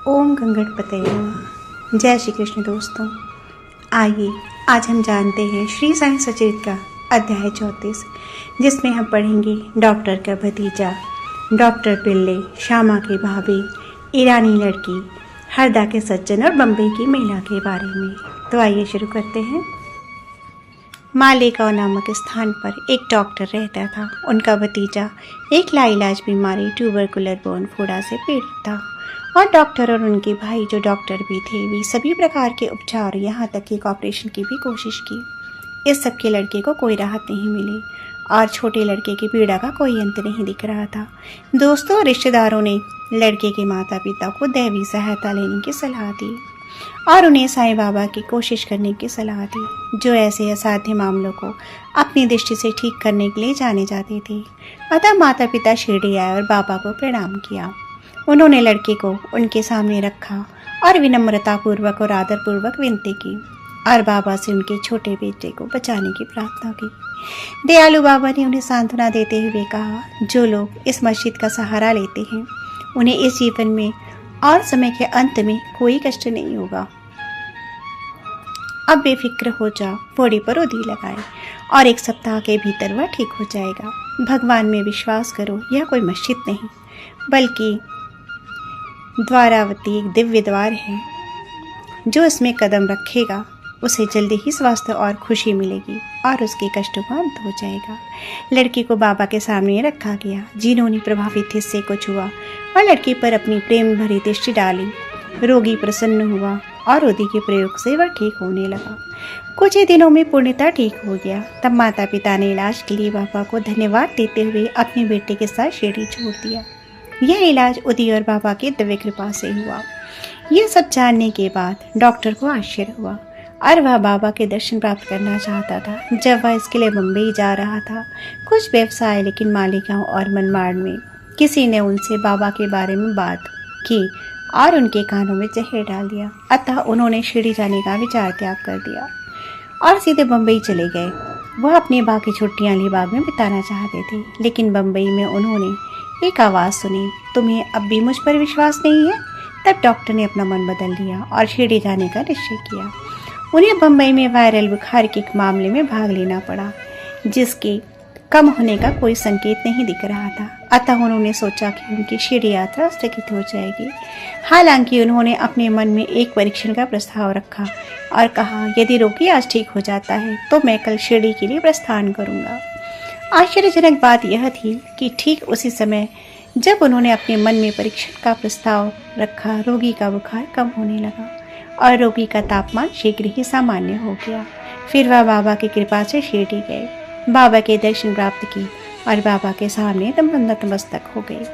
ओम गंगणपतये नमः। जय श्री कृष्ण दोस्तों, आइए आज हम जानते हैं श्री साईं सचरित का अध्याय 34, जिसमें हम पढ़ेंगे डॉक्टर का भतीजा, डॉक्टर पिल्ले, श्यामा की भाभी, ईरानी लड़की, हरदा के सज्जन और बम्बई की महिला के बारे में। तो आइए शुरू करते हैं। मालेगांव नामक स्थान पर एक डॉक्टर रहता था। उनका भतीजा एक लाइलाज बीमारी ट्यूबरकुलर बोन फोड़ा से पीड़ित था और डॉक्टर और उनके भाई जो डॉक्टर भी थे, वे सभी प्रकार के उपचार, यहाँ तक कि एक ऑपरेशन की भी कोशिश की। इस सबके लड़के को कोई राहत नहीं मिली और छोटे लड़के की पीड़ा का कोई अंत नहीं दिख रहा था। दोस्तों और रिश्तेदारों ने लड़के के माता पिता को दैवी सहायता लेने की सलाह दी और उन्हें साईं बाबा की कोशिश करने की सलाह दी, जो ऐसे असाध्य मामलों को अपनी दृष्टि से ठीक करने के लिए जाने जाते थे। अतः माता पिता शिरडी आए और बाबा को प्रणाम किया। उन्होंने लड़के को उनके सामने रखा और विनम्रतापूर्वक और आदरपूर्वक विनती की और बाबा से उनके छोटे बेटे को बचाने की प्रार्थना की। दयालु बाबा ने उन्हें सांत्वना देते हुए कहा, जो लोग इस मस्जिद का सहारा लेते हैं उन्हें इस जीवन में और समय के अंत में कोई कष्ट नहीं होगा। अब बेफिक्र हो जा, फोड़ी पर उदी लगाए और एक सप्ताह के भीतर वह ठीक हो जाएगा। भगवान में विश्वास करो, यह कोई मस्जिद नहीं बल्कि द्वारावती एक दिव्य द्वार है। जो इसमें कदम रखेगा उसे जल्दी ही स्वास्थ्य और खुशी मिलेगी और उसके कष्टों का अंत हो जाएगा। लड़की को बाबा के सामने रखा गया, जिन्होंने प्रभावित हिस्से को छुआ और लड़की पर अपनी प्रेम भरी दृष्टि डाली। रोगी प्रसन्न हुआ और उदी के प्रयोग से वह ठीक होने लगा। कुछ ही दिनों में पूर्णतः ठीक हो गया। तब माता पिता ने इलाज के लिए बाबा को धन्यवाद देते हुए अपने बेटे के साथ शिरडी छोड़ दिया। यह इलाज उदी और बाबा की दिव्य कृपा से हुआ। यह सब जानने के बाद डॉक्टर को आश्चर्य हुआ और वह बाबा के दर्शन प्राप्त करना चाहता था। जब वह इसके लिए मुंबई जा रहा था, कुछ व्यवसाय लेकिन मालेगांव और मनमाड़ में किसी ने उनसे बाबा के बारे में बात की और उनके कानों में जहर डाल दिया। अतः उन्होंने शिरडी जाने का विचार त्याग कर दिया और सीधे बम्बई चले गए। वह अपनी बाकी छुट्टियां अलीबाग में बिताना चाहते थे, लेकिन बम्बई में उन्होंने एक आवाज़ सुनी, तुम्हें अब भी मुझ पर विश्वास नहीं है? तब डॉक्टर ने अपना मन बदल लिया और शिरडी जाने का निश्चय किया। उन्हें बम्बई में वायरल बुखार के एक मामले में भाग लेना पड़ा, जिसके कम होने का कोई संकेत नहीं दिख रहा था। अतः उन्होंने सोचा कि उनकी शिरडी यात्रा स्थगित हो जाएगी। हालांकि उन्होंने अपने मन में एक परीक्षण का प्रस्ताव रखा और कहा, यदि रोगी आज ठीक हो जाता है तो मैं कल शिरडी के लिए प्रस्थान करूंगा। आश्चर्यजनक बात यह थी कि ठीक उसी समय जब उन्होंने अपने मन में परीक्षण का प्रस्ताव रखा, रोगी का बुखार कम होने लगा और रोगी का तापमान शीघ्र ही सामान्य हो गया। फिर वह बाबा की कृपा से शिरडी गए, बाबा के दर्शन प्राप्त किए और बाबा के सामने नतमस्तक हो गए।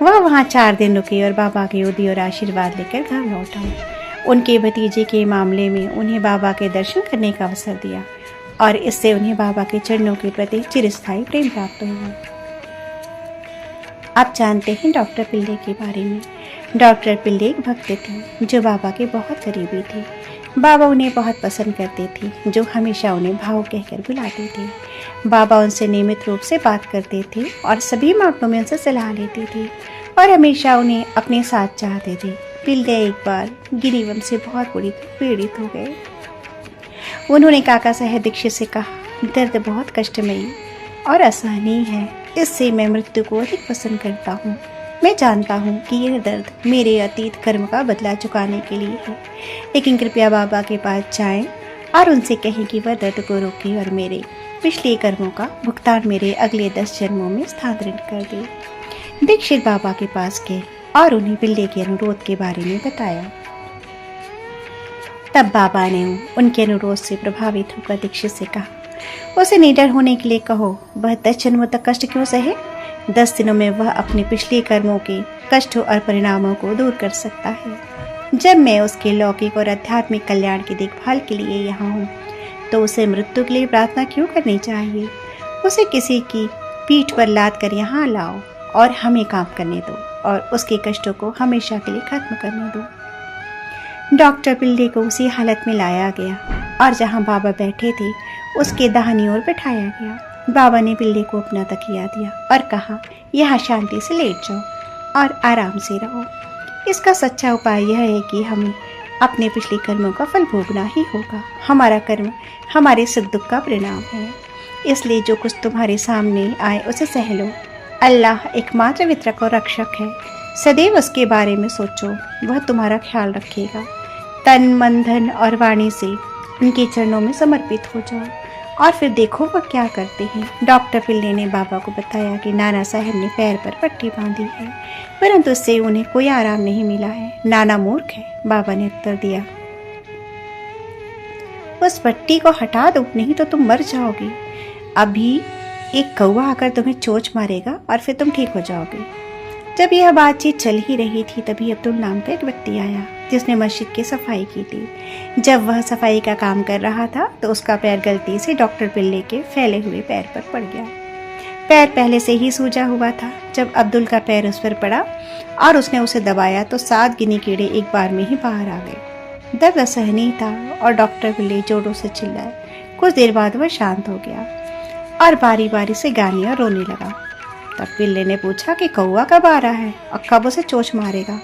वह वहाँ 4 दिन रुके और बाबा के उदी और आशीर्वाद लेकर घर लौट आए। उनके भतीजे के मामले में उन्हें बाबा के दर्शन करने का अवसर दिया और इससे उन्हें बाबा के चरणों के प्रति चिरस्थायी प्रेम प्राप्त हुआ। अब जानते हैं डॉक्टर पिल्ले के बारे में। डॉक्टर पिल्ले एक भक्त थे जो बाबा के बहुत करीबी थे। बाबा उन्हें बहुत पसंद करते थे, जो हमेशा उन्हें भाव कहकर बुलाते थे। बाबा उनसे नियमित रूप से बात करते थे और सभी मामलों में उनसे सलाह लेते थे और हमेशा उन्हें अपने साथ चाहते थे। पिल्ले एक बार गिरीवम से बहुत बुरी पीड़ित हो गए। उन्होंने काका साहेब दीक्षित से कहा, दर्द बहुत कष्टमयी और असहनीय है, इससे मैं मृत्यु को अधिक पसंद करता हूँ। मैं जानता हूँ कि यह दर्द मेरे अतीत कर्म का बदला चुकाने के लिए है, लेकिन कृपया बाबा के पास जाएं और उनसे कहें कि वह दर्द को रोके और मेरे पिछले कर्मों का भुगतान मेरे अगले 10 जन्मों में स्थानांतरित कर दे। दीक्षित बाबा के पास गए और उन्हें पिल्ले के अनुरोध के बारे में बताया। तब बाबा ने उनके अनुरोध से प्रभावित होकर दीक्षित से कहा, उसे निडर होने के लिए कहो। वह 10 जन्मों तक कष्ट क्यों सहे? 10 दिनों में वह अपने पिछले कर्मों के कष्टों और परिणामों को दूर कर सकता है। जब मैं उसके लौकिक और आध्यात्मिक कल्याण की देखभाल के लिए यहाँ हूँ, तो उसे मृत्यु के लिए प्रार्थना क्यों करनी चाहिए? उसे किसी की पीठ पर लाद कर यहाँ लाओ और हमें काम करने दो और उसके कष्टों को हमेशा के लिए खत्म करने दो। डॉक्टर पिल्ले को उसी हालत में लाया गया और जहाँ बाबा बैठे थे उसके दाहिनी ओर बैठाया गया। बाबा ने पिल्ले को अपना तकिया दिया और कहा, यहाँ शांति से लेट जाओ और आराम से रहो। इसका सच्चा उपाय यह है कि हमें अपने पिछले कर्मों का फल भोगना ही होगा। हमारा कर्म हमारे सुख दुख का परिणाम है, इसलिए जो कुछ तुम्हारे सामने आए उसे सह लो। अल्लाह एकमात्र वितरक और रक्षक है, सदैव उसके बारे में सोचो, वह तुम्हारा ख्याल रखेगा। तन मन धन और वाणी से उनके चरणों में समर्पित हो जाओ और फिर देखो वह क्या करते हैं। डॉक्टर पिल्ले ने बाबा को बताया कि नाना साहब ने पैर पर पट्टी बांधी है, परंतु उससे उन्हें कोई आराम नहीं मिला है। नाना मूर्ख है, बाबा ने उत्तर दिया। उस पट्टी को हटा दो, नहीं तो तुम मर जाओगे। अभी एक कौवा आकर तुम्हें चोंच मारेगा और फिर तुम ठीक हो जाओगे। जब यह बातचीत चल ही रही थी तभी अब्दुल नाम का एक व्यक्ति आया जिसने मस्जिद की सफाई की थी। जब वह सफाई का काम कर रहा था तो उसका पैर गलती से डॉक्टर पिल्ले के फैले हुए पैर पर पड़ गया। पैर पहले से ही सूजा हुआ था। जब अब्दुल का पैर उस पर पड़ा और उसने उसे दबाया तो 7 गिनी कीड़े एक बार में ही बाहर आ गए। दर्द असहनीय था और डॉक्टर पिल्ले जोरों से चिल्लाए। कुछ देर बाद वह शांत हो गया और बारी बारी से गाने और रोने लगा। तब पिल्ले ने पूछा कि कौवा कब आ रहा है और कब उसे चोंच मारेगा।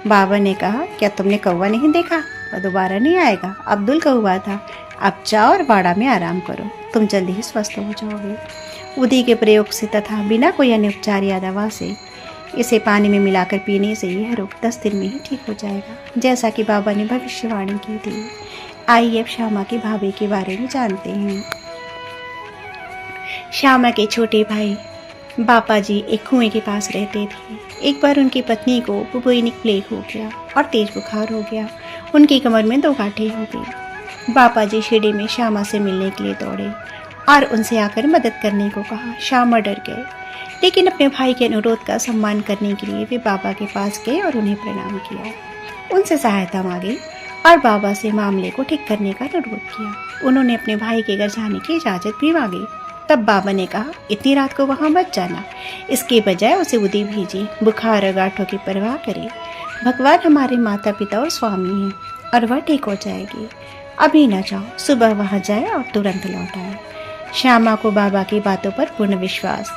बाबा ने कहा, क्या तुमने कौवा नहीं देखा? वह दोबारा नहीं आएगा। अब्दुल कौवा था। अब जाओ और बाड़ा में आराम करो, तुम जल्दी ही स्वस्थ हो जाओगे। उदी के प्रयोग से तथा बिना कोई अन्य उपचार या दवा से इसे पानी में मिलाकर पीने से यह रोग 10 दिन में ही ठीक हो जाएगा, जैसा कि बाबा ने भविष्यवाणी की थी। आइए अब श्यामा की भाभी के बारे में जानते हैं। श्यामा के छोटे भाई बापा जी एक कुएं के पास रहते थे। एक बार उनकी पत्नी को बुबोइनिक प्लेग हो गया और तेज बुखार हो गया। उनकी कमर में 2 गांठें हो गई। बापा जी शिड़े में श्यामा से मिलने के लिए दौड़े और उनसे आकर मदद करने को कहा। श्यामा डर गए, लेकिन अपने भाई के अनुरोध का सम्मान करने के लिए वे बाबा के पास गए और उन्हें प्रणाम किया। उनसे सहायता मांगी और बाबा से मामले को ठीक करने का अनुरोध किया। उन्होंने अपने भाई के घर जाने की इजाज़त भी मांगी। तब बाबा ने कहा, इतनी रात को वहां मत जाना, इसके बजाय उसे उदी भेजिए। बुखार और गांठों की परवाह करे। भगवान हमारे माता पिता और स्वामी हैं और वह ठीक हो जाएगी। अभी न जाओ, सुबह वहां जाए और तुरंत लौट आए। श्यामा को बाबा की बातों पर पूर्ण विश्वास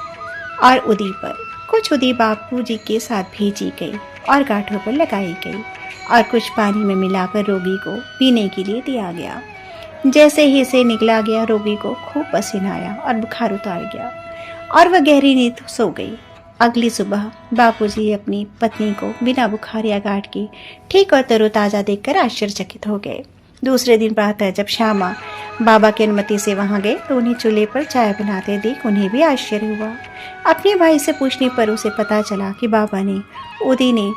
और उदी पर कुछ उदी बापू जी के साथ भेजी गई और गांठों पर लगाई गई और कुछ पानी में मिलाकर रोगी को पीने के लिए दिया गया। जैसे ही इसे निकला गया, रोगी को खूब पसीना आया और बुखार उतार गया और वह गहरी नींद सो गई। अगली सुबह बापूजी अपनी पत्नी को बिना बुखार या गांठ के ठीक और तरोताजा देखकर आश्चर्यचकित हो गए। दूसरे दिन प्रातः जब श्यामा बाबा की अनुमति से वहां गए तो उन्हें चूल्हे पर चाय बनाते देख उन्हें भी आश्चर्य हुआ। अपने भाई से पूछने पर उसे पता चला कि बाबा ने उदी ने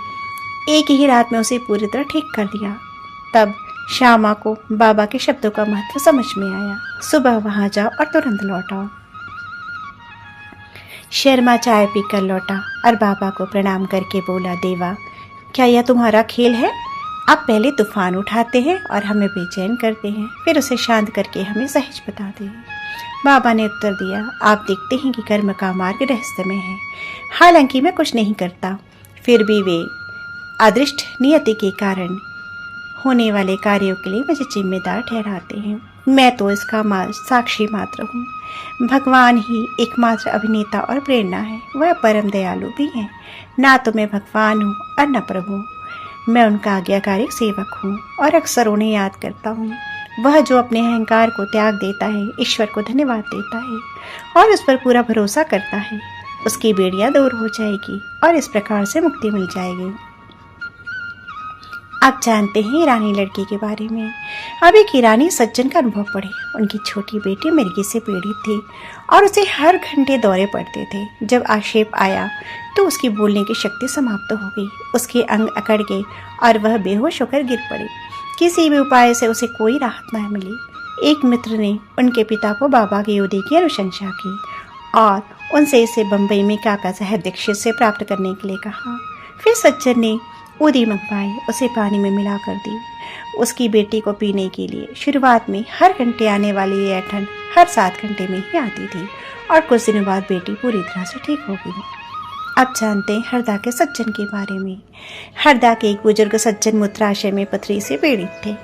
एक ही रात में उसे पूरी तरह ठीक कर दिया। तब श्यामा को बाबा के शब्दों का महत्व समझ में आया। सुबह वहां जाओ और तुरंत लौट आओ। शर्मा चाय पीकर लौटा और बाबा को प्रणाम करके बोला, देवा, क्या यह तुम्हारा खेल है? आप पहले तूफान उठाते हैं और हमें बेचैन करते हैं, फिर उसे शांत करके हमें सहज बताते हैं। बाबा ने उत्तर दिया, आप देखते हैं कि कर्म का मार्ग रहस्यमय है। हालांकि मैं कुछ नहीं करता, फिर भी वे अदृष्ट नियति के कारण होने वाले कार्यों के लिए मुझे जिम्मेदार ठहराते हैं। मैं तो इसका साक्षी मात्र हूँ। भगवान ही एकमात्र अभिनेता और प्रेरणा है। वह परम दयालु भी हैं। ना तो मैं भगवान हूँ और न प्रभु। मैं उनका आज्ञाकारी सेवक हूँ और अक्सर उन्हें याद करता हूँ। वह जो अपने अहंकार को त्याग देता है, ईश्वर को धन्यवाद देता है और उस पर पूरा भरोसा करता है, उसकी बेड़ियाँ दूर हो जाएगी और इस प्रकार से मुक्ति मिल जाएगी। आप जानते हैं ईरानी लड़की के बारे में। अब एक ईरानी सज्जन का अनुभव पढ़े। उनकी छोटी बेटी मिर्गी से पीड़ित थी और उसे हर घंटे दौरे पड़ते थे। जब आक्षेप आया तो उसकी बोलने की शक्ति समाप्त हो गई। उसके अंग अकड़ गए और वह बेहोश होकर गिर पड़ी। किसी भी उपाय से उसे कोई राहत न मिली। एक मित्र ने उनके पिता को बाबा के योदे की अनुशंसा की और उनसे इसे बम्बई में काका साहब दीक्षित से प्राप्त करने के लिए कहा। फिर सज्जन ने उदी मंगवाई, उसे पानी में मिला कर दी। उसकी बेटी को पीने के लिए शुरुआत में हर घंटे आने वाली यह ठंड हर 7 घंटे में ही आती थी और कुछ दिनों बाद बेटी पूरी तरह से ठीक हो गई। अब जानते हैं हरदा के सज्जन के बारे में। हरदा के एक बुजुर्ग सज्जन मूत्राशय में पथरी से पीड़ित थे।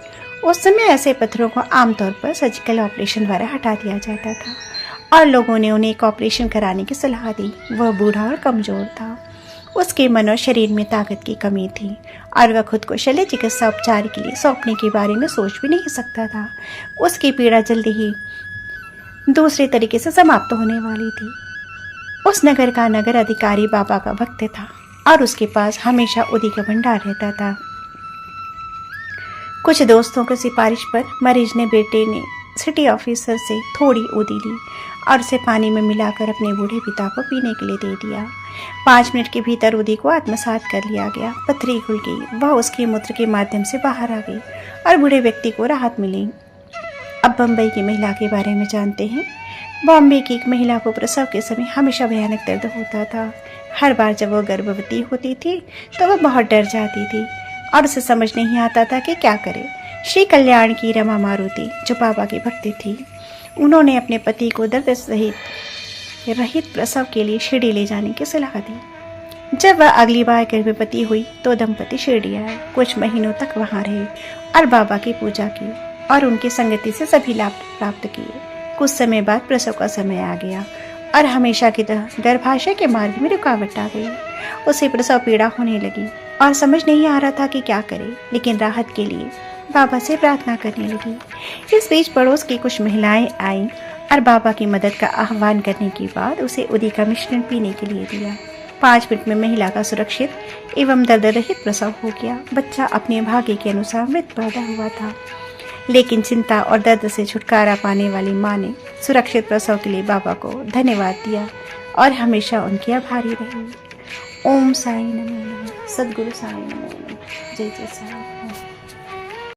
उस समय ऐसे पत्थरों को आमतौर पर सर्जिकल ऑपरेशन द्वारा हटा दिया जाता था और लोगों ने उन्हें एक ऑपरेशन कराने की सलाह दी। वह बूढ़ा और कमजोर था। उसके मन और शरीर में ताकत की कमी थी और वह खुद को शल्य चिकित्सा उपचार के लिए सौंपने के बारे में सोच भी नहीं सकता था। उसकी पीड़ा जल्दी ही दूसरे तरीके से समाप्त होने वाली थी। उस नगर का नगर अधिकारी बाबा का भक्त था और उसके पास हमेशा उदी का भंडार रहता था। कुछ दोस्तों की सिफारिश पर मरीज ने बेटे ने सिटी ऑफिसर से थोड़ी उदी ली और उसे पानी में मिलाकर अपने बूढ़े पिता को पीने के लिए दे दिया। 5 मिनट के भीतर उदी को आत्मसात कर लिया गया। पथरी खुल गई, वह उसके मूत्र के माध्यम से बाहर आ गई और बूढ़े व्यक्ति को राहत मिली। अब बम्बई की महिला के बारे में जानते हैं। बॉम्बे की एक महिला को प्रसव के समय हमेशा भयानक दर्द होता था। हर बार जब वह गर्भवती होती थी तो वह बहुत डर जाती थी और उसे समझ नहीं आता था कि क्या करे। श्री कल्याण की रमा मारुति जो बाबा की भक्ति थी, उन्होंने अपने पति को दर्द रहित प्रसव के लिए शिरडी ले जाने की सलाह दी। जब वह अगली बार गर्भवती हुई तो दंपति शिरडी आए। कुछ महीनों तक वहां रहे और बाबा की पूजा की और उनकी संगति से सभी लाभ प्राप्त किए। कुछ समय बाद प्रसव का समय आ गया और हमेशा की तरह गर्भाशय के मार्ग में रुकावट आ गई। उसे प्रसव पीड़ा होने लगी और समझ नहीं आ रहा था कि क्या करे, लेकिन राहत के लिए बाबा से प्रार्थना करने लगी। इस बीच पड़ोस की कुछ महिलाएं आईं और बाबा की मदद का आह्वान करने के बाद उसे उदी का मिश्रण पीने के लिए दिया। 5 मिनट में महिला का सुरक्षित एवं दर्द रहित प्रसव हो गया। बच्चा अपने भाग्य के अनुसार मृत पैदा हुआ था, लेकिन चिंता और दर्द से छुटकारा पाने वाली माँ ने सुरक्षित प्रसव के लिए बाबा को धन्यवाद दिया और हमेशा उनकी आभारी रही। ओम साई नमो नमः। सद्गुरु साई नमो नमः। जय जय साई।